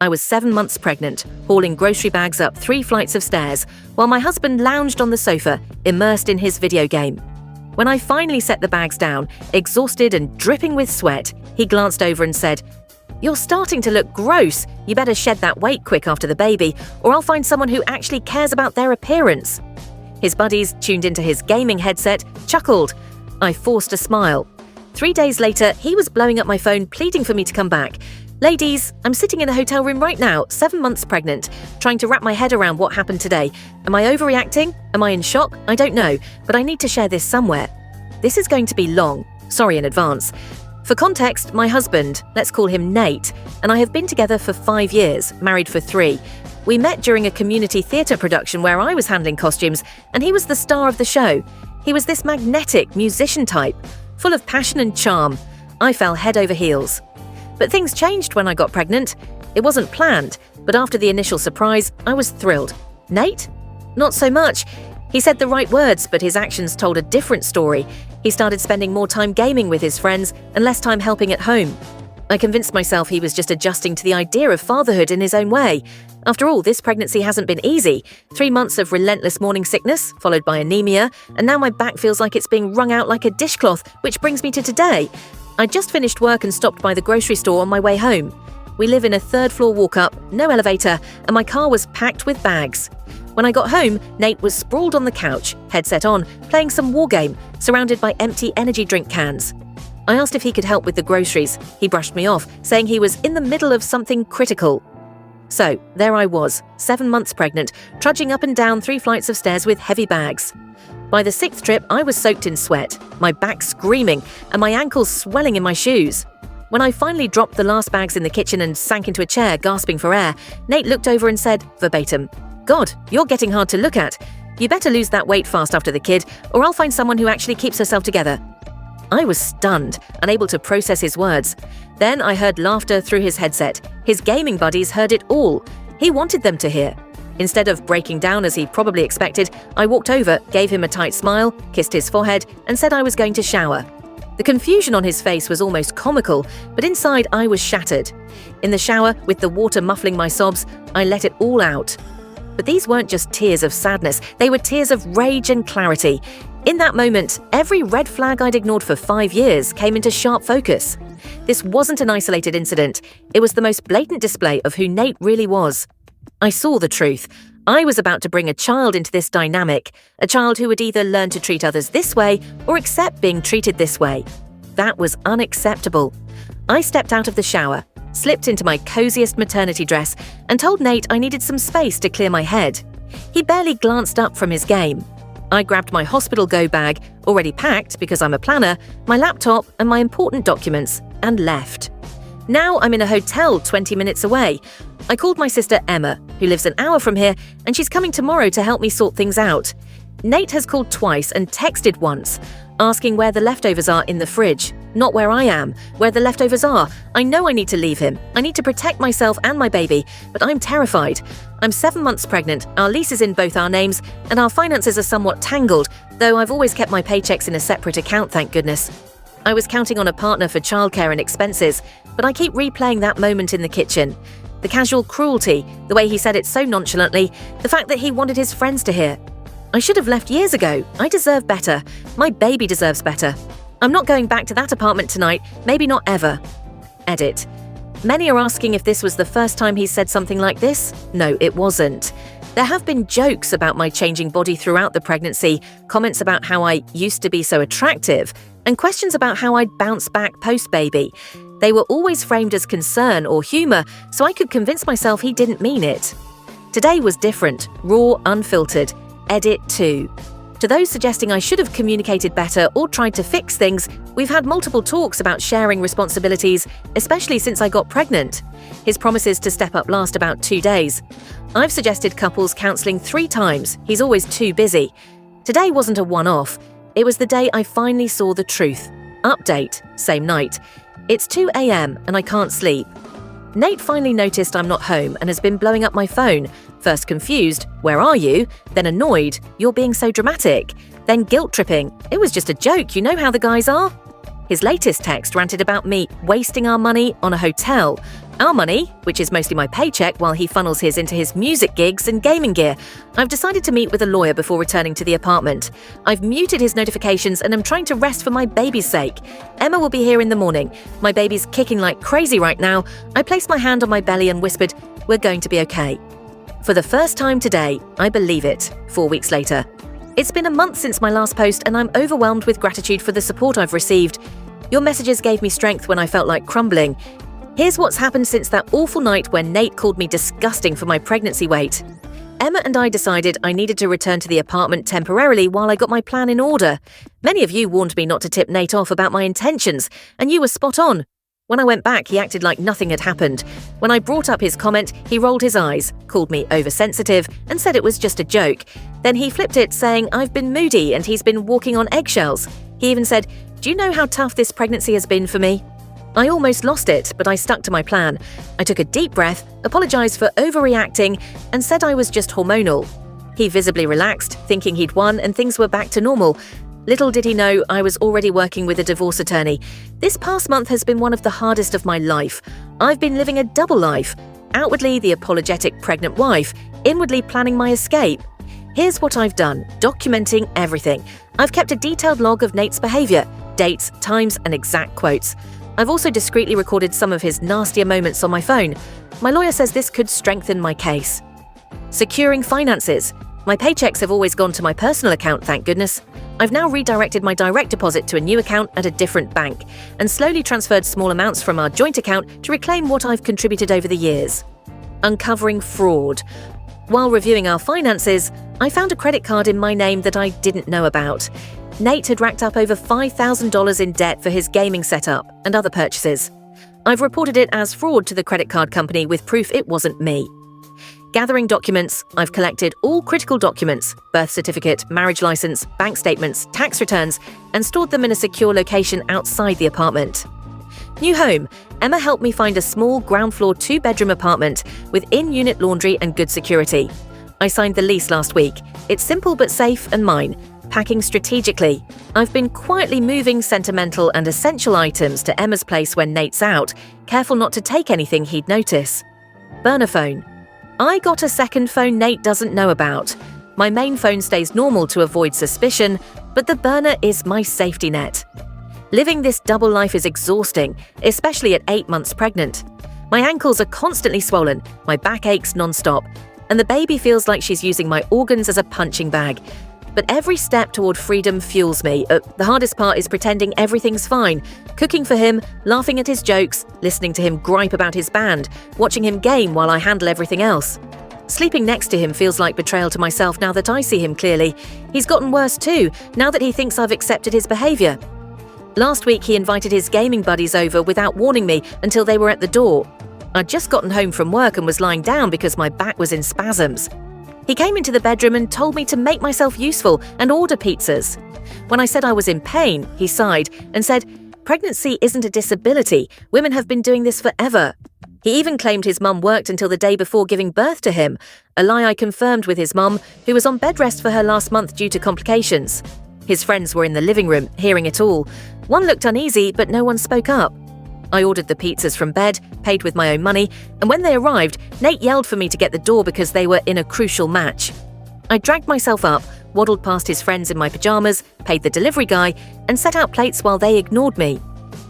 I was 7 months pregnant, hauling grocery bags up 3 flights of stairs, while my husband lounged on the sofa, immersed in his video game. When I finally set the bags down, exhausted and dripping with sweat, he glanced over and said, "You're starting to look gross. You better shed that weight quick after the baby, or I'll find someone who actually cares about their appearance." His buddies tuned into his gaming headset, chuckled. I forced a smile. 3 days later, he was blowing up my phone, pleading for me to come back. "Ladies, I'm sitting in a hotel room right now, 7 months pregnant, trying to wrap my head around what happened today. Am I overreacting? Am I in shock? I don't know, but I need to share this somewhere. This is going to be long. Sorry in advance. For context, my husband, let's call him Nate, and I have been together for 5 years, married for 3. We met during a community theatre production where I was handling costumes, and he was the star of the show. He was this magnetic musician type, full of passion and charm. I fell head over heels. But things changed when I got pregnant. It wasn't planned, but after the initial surprise, I was thrilled. Nate? Not so much. He said the right words, but his actions told a different story. He started spending more time gaming with his friends and less time helping at home. I convinced myself he was just adjusting to the idea of fatherhood in his own way. After all, this pregnancy hasn't been easy. 3 months of relentless morning sickness, followed by anemia, and now my back feels like it's being wrung out like a dishcloth, which brings me to today. I just finished work and stopped by the grocery store on my way home. We live in a 3rd-floor walk-up, no elevator, and my car was packed with bags. When I got home, Nate was sprawled on the couch, headset on, playing some war game, surrounded by empty energy drink cans. I asked if he could help with the groceries. He brushed me off, saying he was in the middle of something critical. So, there I was, 7 months pregnant, trudging up and down 3 flights of stairs with heavy bags. By the 6th trip, I was soaked in sweat, my back screaming, and my ankles swelling in my shoes. When I finally dropped the last bags in the kitchen and sank into a chair, gasping for air, Nate looked over and said, verbatim, "God, you're getting hard to look at. You better lose that weight fast after the kid, or I'll find someone who actually keeps herself together." I was stunned, unable to process his words. Then I heard laughter through his headset. His gaming buddies heard it all. He wanted them to hear. Instead of breaking down as he probably expected, I walked over, gave him a tight smile, kissed his forehead, and said I was going to shower. The confusion on his face was almost comical, but inside I was shattered. In the shower, with the water muffling my sobs, I let it all out. But these weren't just tears of sadness, they were tears of rage and clarity. In that moment, every red flag I'd ignored for 5 years came into sharp focus. This wasn't an isolated incident. It was the most blatant display of who Nate really was. I saw the truth. I was about to bring a child into this dynamic, a child who would either learn to treat others this way or accept being treated this way. That was unacceptable. I stepped out of the shower, slipped into my coziest maternity dress, and told Nate I needed some space to clear my head. He barely glanced up from his game. I grabbed my hospital go bag, already packed because I'm a planner, my laptop and my important documents, and left. Now I'm in a hotel 20 minutes away. I called my sister Emma, who lives an hour from here, and she's coming tomorrow to help me sort things out. Nate has called twice and texted once, asking where the leftovers are in the fridge. Not where I am, where the leftovers are. I know I need to leave him. I need to protect myself and my baby, but I'm terrified. I'm 7 months pregnant, our lease is in both our names, and our finances are somewhat tangled, though I've always kept my paychecks in a separate account, thank goodness. I was counting on a partner for childcare and expenses, but I keep replaying that moment in the kitchen. The casual cruelty, the way he said it so nonchalantly, the fact that he wanted his friends to hear. I should have left years ago. I deserve better. My baby deserves better. I'm not going back to that apartment tonight, maybe not ever. Edit. Many are asking if this was the first time he said something like this. No, it wasn't. There have been jokes about my changing body throughout the pregnancy, comments about how I used to be so attractive, and questions about how I'd bounce back post-baby. They were always framed as concern or humour, so I could convince myself he didn't mean it. Today was different, raw, unfiltered. Edit 2. To those suggesting I should have communicated better or tried to fix things, we've had multiple talks about sharing responsibilities, especially since I got pregnant. His promises to step up last about 2 days. I've suggested couples counselling 3 times. He's always too busy. Today wasn't a one-off. It was the day I finally saw the truth. Update, same night. It's 2 a.m. and I can't sleep. Nate finally noticed I'm not home and has been blowing up my phone. First confused, "Where are you?" Then annoyed, "You're being so dramatic." Then guilt-tripping, "It was just a joke, you know how the guys are." His latest text ranted about me wasting our money on a hotel. Our money, which is mostly my paycheck while he funnels his into his music gigs and gaming gear. I've decided to meet with a lawyer before returning to the apartment. I've muted his notifications and I'm trying to rest for my baby's sake. Emma will be here in the morning. My baby's kicking like crazy right now. I placed my hand on my belly and whispered, "We're going to be okay." For the first time today, I believe it, 4 weeks later. It's been a month since my last post and I'm overwhelmed with gratitude for the support I've received. Your messages gave me strength when I felt like crumbling. Here's what's happened since that awful night when Nate called me disgusting for my pregnancy weight. Emma and I decided I needed to return to the apartment temporarily while I got my plan in order. Many of you warned me not to tip Nate off about my intentions, and you were spot on. When I went back, he acted like nothing had happened. When I brought up his comment, he rolled his eyes, called me oversensitive, and said it was just a joke. Then he flipped it, saying I've been moody and he's been walking on eggshells. He even said, "Do you know how tough this pregnancy has been for me?" I almost lost it, but I stuck to my plan. I took a deep breath, apologized for overreacting, and said I was just hormonal. He visibly relaxed, thinking he'd won and things were back to normal. Little did he know I was already working with a divorce attorney. This past month has been one of the hardest of my life. I've been living a double life. Outwardly, the apologetic pregnant wife, inwardly planning my escape. Here's what I've done, documenting everything. I've kept a detailed log of Nate's behavior, dates, times, and exact quotes. I've also discreetly recorded some of his nastier moments on my phone. My lawyer says this could strengthen my case. Securing finances. My paychecks have always gone to my personal account, thank goodness. I've now redirected my direct deposit to a new account at a different bank and slowly transferred small amounts from our joint account to reclaim what I've contributed over the years. Uncovering fraud. While reviewing our finances, I found a credit card in my name that I didn't know about. Nate had racked up over $5,000 in debt for his gaming setup and other purchases. I've reported it as fraud to the credit card company with proof it wasn't me. Gathering documents, I've collected all critical documents, birth certificate, marriage license, bank statements, tax returns, and stored them in a secure location outside the apartment. New home. Emma helped me find a small ground floor 2-bedroom apartment with in-unit laundry and good security. I signed the lease last week. It's simple but safe and mine. Packing strategically. I've been quietly moving sentimental and essential items to Emma's place when Nate's out, careful not to take anything he'd notice. Burner phone. I got a second phone Nate doesn't know about. My main phone stays normal to avoid suspicion, but the burner is my safety net. Living this double life is exhausting, especially at 8 months pregnant. My ankles are constantly swollen, my back aches non-stop, and the baby feels like she's using my organs as a punching bag. But every step toward freedom fuels me. The hardest part is pretending everything's fine, cooking for him, laughing at his jokes, listening to him gripe about his band, watching him game while I handle everything else. Sleeping next to him feels like betrayal to myself now that I see him clearly. He's gotten worse too, now that he thinks I've accepted his behavior. Last week he invited his gaming buddies over without warning me until they were at the door. I'd just gotten home from work and was lying down because my back was in spasms. He came into the bedroom and told me to make myself useful and order pizzas. When I said I was in pain, he sighed and said, "Pregnancy isn't a disability. Women have been doing this forever." He even claimed his mum worked until the day before giving birth to him, a lie I confirmed with his mum, who was on bed rest for her last month due to complications. His friends were in the living room, hearing it all. One looked uneasy, but no one spoke up. I ordered the pizzas from bed, paid with my own money, and when they arrived, Nate yelled for me to get the door because they were in a crucial match. I dragged myself up, waddled past his friends in my pajamas, paid the delivery guy, and set out plates while they ignored me.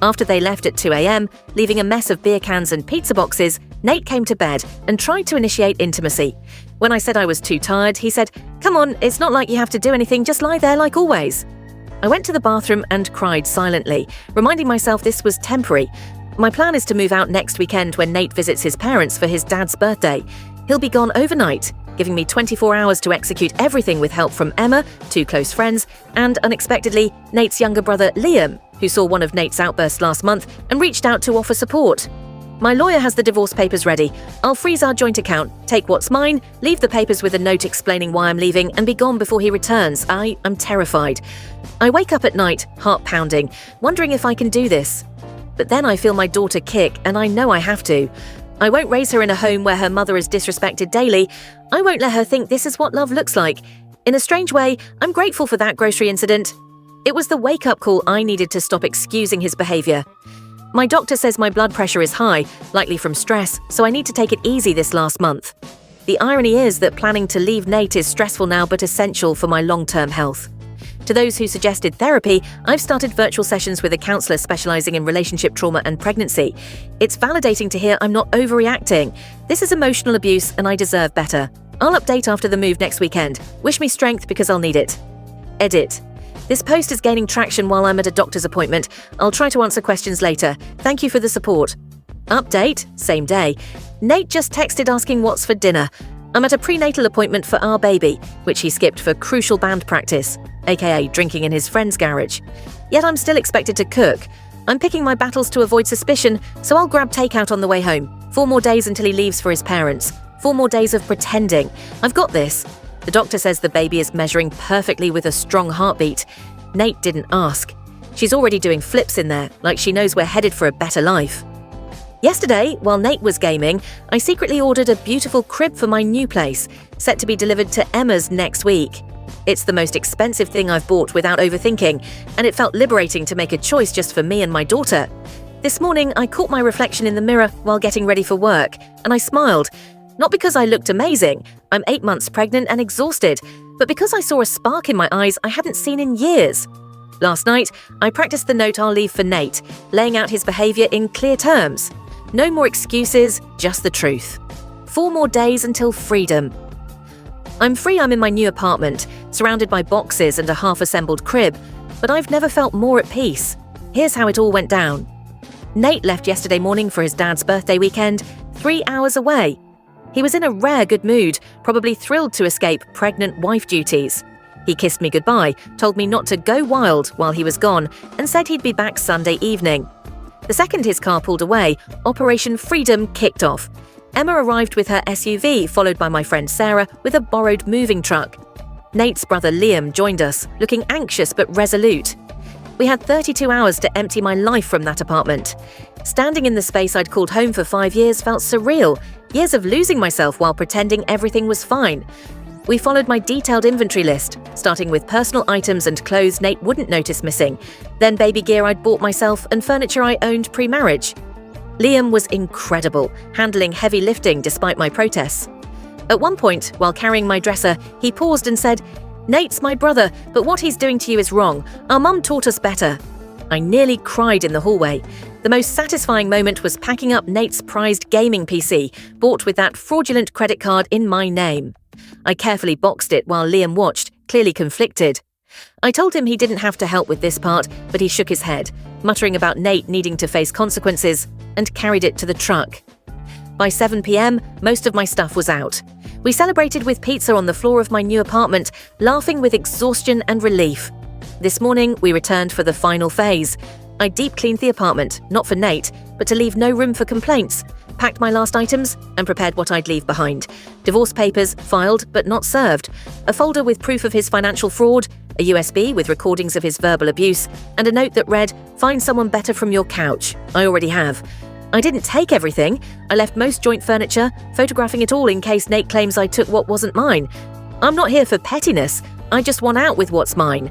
After they left at 2 a.m., leaving a mess of beer cans and pizza boxes, Nate came to bed and tried to initiate intimacy. When I said I was too tired, he said, "Come on, it's not like you have to do anything, just lie there like always." I went to the bathroom and cried silently, reminding myself this was temporary. My plan is to move out next weekend when Nate visits his parents for his dad's birthday. He'll be gone overnight, giving me 24 hours to execute everything with help from Emma, 2 close friends, and unexpectedly, Nate's younger brother Liam, who saw one of Nate's outbursts last month and reached out to offer support. My lawyer has the divorce papers ready. I'll freeze our joint account, take what's mine, leave the papers with a note explaining why I'm leaving, and be gone before he returns. I'm terrified. I wake up at night, heart pounding, wondering if I can do this. But then I feel my daughter kick, and I know I have to. I won't raise her in a home where her mother is disrespected daily. I won't let her think this is what love looks like. In a strange way, I'm grateful for that grocery incident. It was the wake-up call I needed to stop excusing his behavior. My doctor says my blood pressure is high, likely from stress, so I need to take it easy this last month. The irony is that planning to leave Nate is stressful now but essential for my long-term health. To those who suggested therapy, I've started virtual sessions with a counsellor specialising in relationship trauma and pregnancy. It's validating to hear I'm not overreacting. This is emotional abuse and I deserve better. I'll update after the move next weekend. Wish me strength because I'll need it. Edit. This post is gaining traction while I'm at a doctor's appointment. I'll try to answer questions later. Thank you for the support. Update, same day. Nate just texted asking what's for dinner. I'm at a prenatal appointment for our baby, which he skipped for crucial band practice, aka drinking in his friend's garage. Yet I'm still expected to cook. I'm picking my battles to avoid suspicion, so I'll grab takeout on the way home. 4 more days until he leaves for his parents. 4 more days of pretending. I've got this. The doctor says the baby is measuring perfectly with a strong heartbeat. Nate didn't ask. She's already doing flips in there, like she knows we're headed for a better life. Yesterday, while Nate was gaming, I secretly ordered a beautiful crib for my new place, set to be delivered to Emma's next week. It's the most expensive thing I've bought without overthinking, and it felt liberating to make a choice just for me and my daughter. This morning, I caught my reflection in the mirror while getting ready for work, and I smiled. Not because I looked amazing, I'm 8 months pregnant and exhausted, but because I saw a spark in my eyes I hadn't seen in years. Last night, I practiced the note I'll leave for Nate, laying out his behaviour in clear terms. No more excuses, just the truth. 4 more days until freedom. I'm free. I'm in my new apartment, surrounded by boxes and a half-assembled crib, but I've never felt more at peace. Here's how it all went down. Nate left yesterday morning for his dad's birthday weekend, 3 hours away. He was in a rare good mood, probably thrilled to escape pregnant wife duties. He kissed me goodbye, told me not to go wild while he was gone, and said he'd be back Sunday evening. The second his car pulled away, Operation Freedom kicked off. Emma arrived with her SUV, followed by my friend Sarah with a borrowed moving truck. Nate's brother Liam joined us, looking anxious but resolute. We had 32 hours to empty my life from that apartment. Standing in the space I'd called home for 5 years felt surreal, years of losing myself while pretending everything was fine. We followed my detailed inventory list, starting with personal items and clothes Nate wouldn't notice missing, then baby gear I'd bought myself and furniture I owned pre-marriage. Liam was incredible, handling heavy lifting despite my protests. At one point, while carrying my dresser, he paused and said, "Nate's my brother, but what he's doing to you is wrong. Our mum taught us better." I nearly cried in the hallway. The most satisfying moment was packing up Nate's prized gaming PC, bought with that fraudulent credit card in my name. I carefully boxed it while Liam watched, clearly conflicted. I told him he didn't have to help with this part, but he shook his head, muttering about Nate needing to face consequences, and carried it to the truck. By 7 p.m, most of my stuff was out. We celebrated with pizza on the floor of my new apartment, laughing with exhaustion and relief. This morning, we returned for the final phase. I deep-cleaned the apartment, not for Nate, but to leave no room for complaints, packed my last items, and prepared what I'd leave behind. Divorce papers, filed but not served, a folder with proof of his financial fraud, a USB with recordings of his verbal abuse, and a note that read, "Find someone better from your couch. I already have." I didn't take everything. I left most joint furniture, photographing it all in case Nate claims I took what wasn't mine. I'm not here for pettiness. I just want out with what's mine.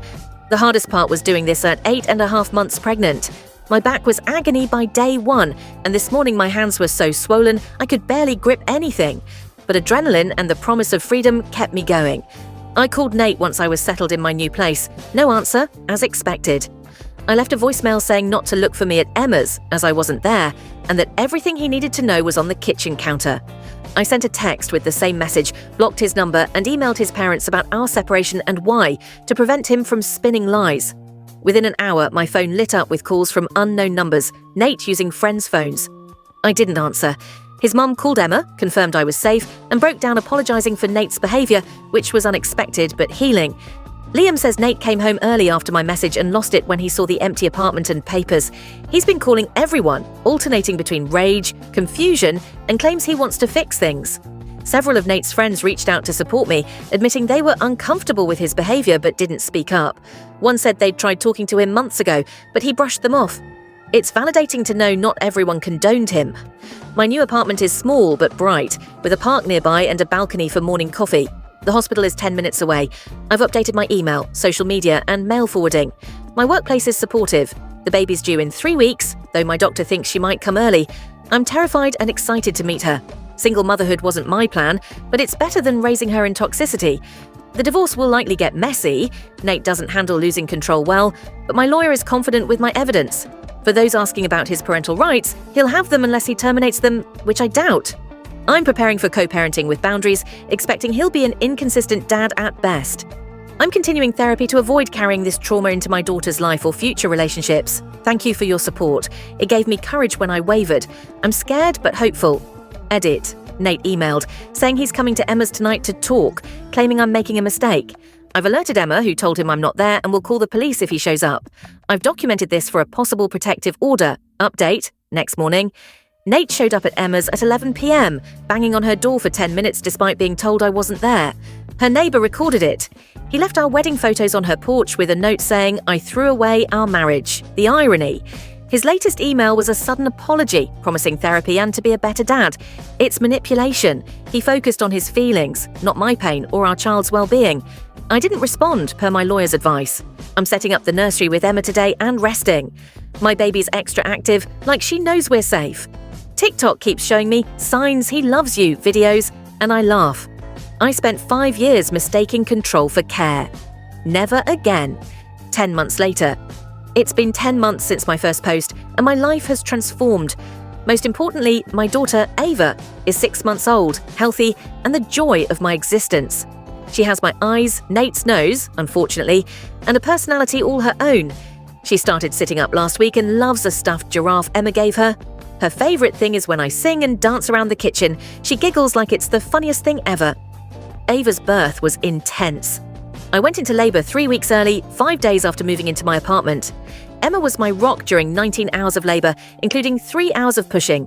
The hardest part was doing this at 8.5 months pregnant. My back was agony by day 1, and this morning my hands were so swollen I could barely grip anything. But adrenaline and the promise of freedom kept me going. I called Nate once I was settled in my new place. No answer, as expected. I left a voicemail saying not to look for me at Emma's, as I wasn't there, and that everything he needed to know was on the kitchen counter. I sent a text with the same message, blocked his number, and emailed his parents about our separation and why, to prevent him from spinning lies. Within an hour, my phone lit up with calls from unknown numbers, Nate using friends' phones. I didn't answer. His mum called Emma, confirmed I was safe, and broke down apologising for Nate's behaviour, which was unexpected but healing. Liam says Nate came home early after my message and lost it when he saw the empty apartment and papers. He's been calling everyone, alternating between rage, confusion, and claims he wants to fix things. Several of Nate's friends reached out to support me, admitting they were uncomfortable with his behaviour but didn't speak up. One said they'd tried talking to him months ago, but he brushed them off. It's validating to know not everyone condoned him. My new apartment is small but bright, with a park nearby and a balcony for morning coffee. The hospital is 10 minutes away. I've updated my email, social media, and mail forwarding. My workplace is supportive. The baby's due in 3 weeks, though my doctor thinks she might come early. I'm terrified and excited to meet her. Single motherhood wasn't my plan, but it's better than raising her in toxicity. The divorce will likely get messy. Nate doesn't handle losing control well, but my lawyer is confident with my evidence. For those asking about his parental rights, he'll have them unless he terminates them, which I doubt. I'm preparing for co-parenting with boundaries, expecting he'll be an inconsistent dad at best. I'm continuing therapy to avoid carrying this trauma into my daughter's life or future relationships. Thank you for your support. It gave me courage when I wavered. I'm scared but hopeful. Edit. Nate emailed, saying he's coming to Emma's tonight to talk, claiming I'm making a mistake. I've alerted Emma, who told him I'm not there, and will call the police if he shows up. I've documented this for a possible protective order. Update. Next morning. Nate showed up at Emma's at 11 p.m., banging on her door for 10 minutes despite being told I wasn't there. Her neighbour recorded it. He left our wedding photos on her porch with a note saying, "I threw away our marriage." The irony. His latest email was a sudden apology, promising therapy and to be a better dad. It's manipulation. He focused on his feelings, not my pain or our child's well-being. I didn't respond, per my lawyer's advice. I'm setting up the nursery with Emma today and resting. My baby's extra active, like she knows we're safe. TikTok keeps showing me signs he loves you videos, and I laugh. I spent 5 years mistaking control for care. Never again. 10 months later. It's been 10 months since my first post, and my life has transformed. Most importantly, my daughter, Ava, is 6 months old, healthy, and the joy of my existence. She has my eyes, Nate's nose, unfortunately, and a personality all her own. She started sitting up last week and loves a stuffed giraffe Emma gave her. Her favourite thing is when I sing and dance around the kitchen. She giggles like it's the funniest thing ever. Ava's birth was intense. I went into labour 3 weeks early, 5 days after moving into my apartment. Emma was my rock during 19 hours of labour, including 3 hours of pushing.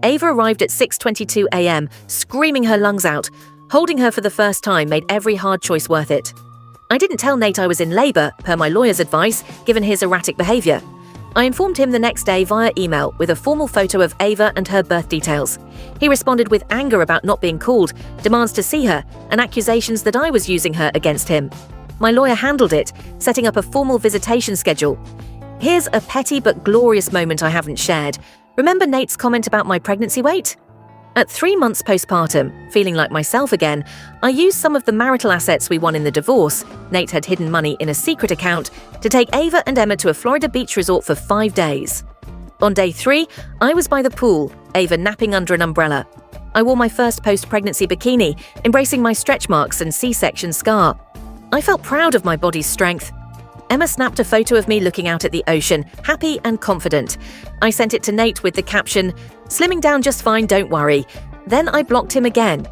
Ava arrived at 6:22 a.m., screaming her lungs out. Holding her for the first time made every hard choice worth it. I didn't tell Nate I was in labour, per my lawyer's advice, given his erratic behaviour. I informed him the next day via email with a formal photo of Ava and her birth details. He responded with anger about not being called, demands to see her, and accusations that I was using her against him. My lawyer handled it, setting up a formal visitation schedule. Here's a petty but glorious moment I haven't shared. Remember Nate's comment about my pregnancy weight? At 3 months postpartum, feeling like myself again, I used some of the marital assets we won in the divorce. Nate had hidden money in a secret account to take Ava and Emma to a Florida beach resort for 5 days. On day 3, I was by the pool, Ava napping under an umbrella. I wore my first post-pregnancy bikini, embracing my stretch marks and C-section scar. I felt proud of my body's strength. Emma snapped a photo of me looking out at the ocean, happy and confident. I sent it to Nate with the caption, "Slimming down just fine, don't worry." Then I blocked him again.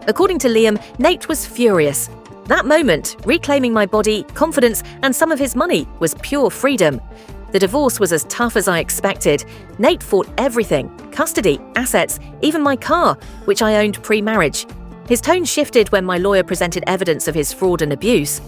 According to Liam, Nate was furious. That moment, reclaiming my body, confidence, and some of his money was pure freedom. The divorce was as tough as I expected. Nate fought everything: custody, assets, even my car, which I owned pre-marriage. His tone shifted when my lawyer presented evidence of his fraud and abuse.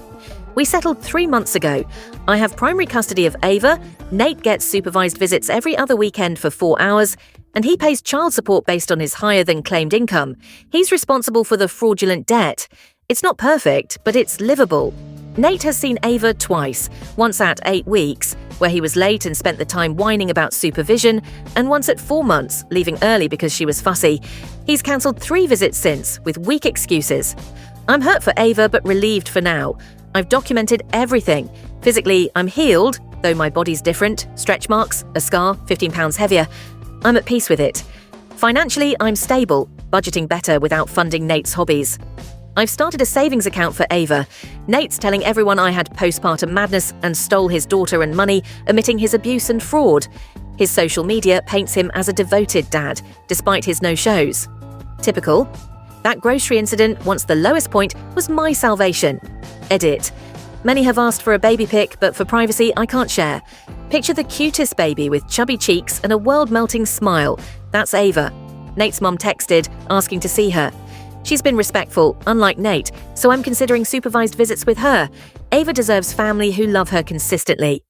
We settled 3 months ago. I have primary custody of Ava, Nate gets supervised visits every other weekend for 4 hours, and he pays child support based on his higher-than-claimed income. He's responsible for the fraudulent debt. It's not perfect, but it's livable. Nate has seen Ava twice, once at 8 weeks, where he was late and spent the time whining about supervision, and once at 4 months, leaving early because she was fussy. He's cancelled 3 visits since, with weak excuses. I'm hurt for Ava, but relieved for now. I've documented everything. Physically, I'm healed, though my body's different, stretch marks, a scar, 15 pounds heavier. I'm at peace with it. Financially, I'm stable, budgeting better without funding Nate's hobbies. I've started a savings account for Ava. Nate's telling everyone I had postpartum madness and stole his daughter and money, omitting his abuse and fraud. His social media paints him as a devoted dad, despite his no-shows. Typical. That grocery incident, once the lowest point, was my salvation. Edit. Many have asked for a baby pic, but for privacy, I can't share. Picture the cutest baby with chubby cheeks and a world-melting smile. That's Ava. Nate's mom texted, asking to see her. She's been respectful, unlike Nate, so I'm considering supervised visits with her. Ava deserves family who love her consistently.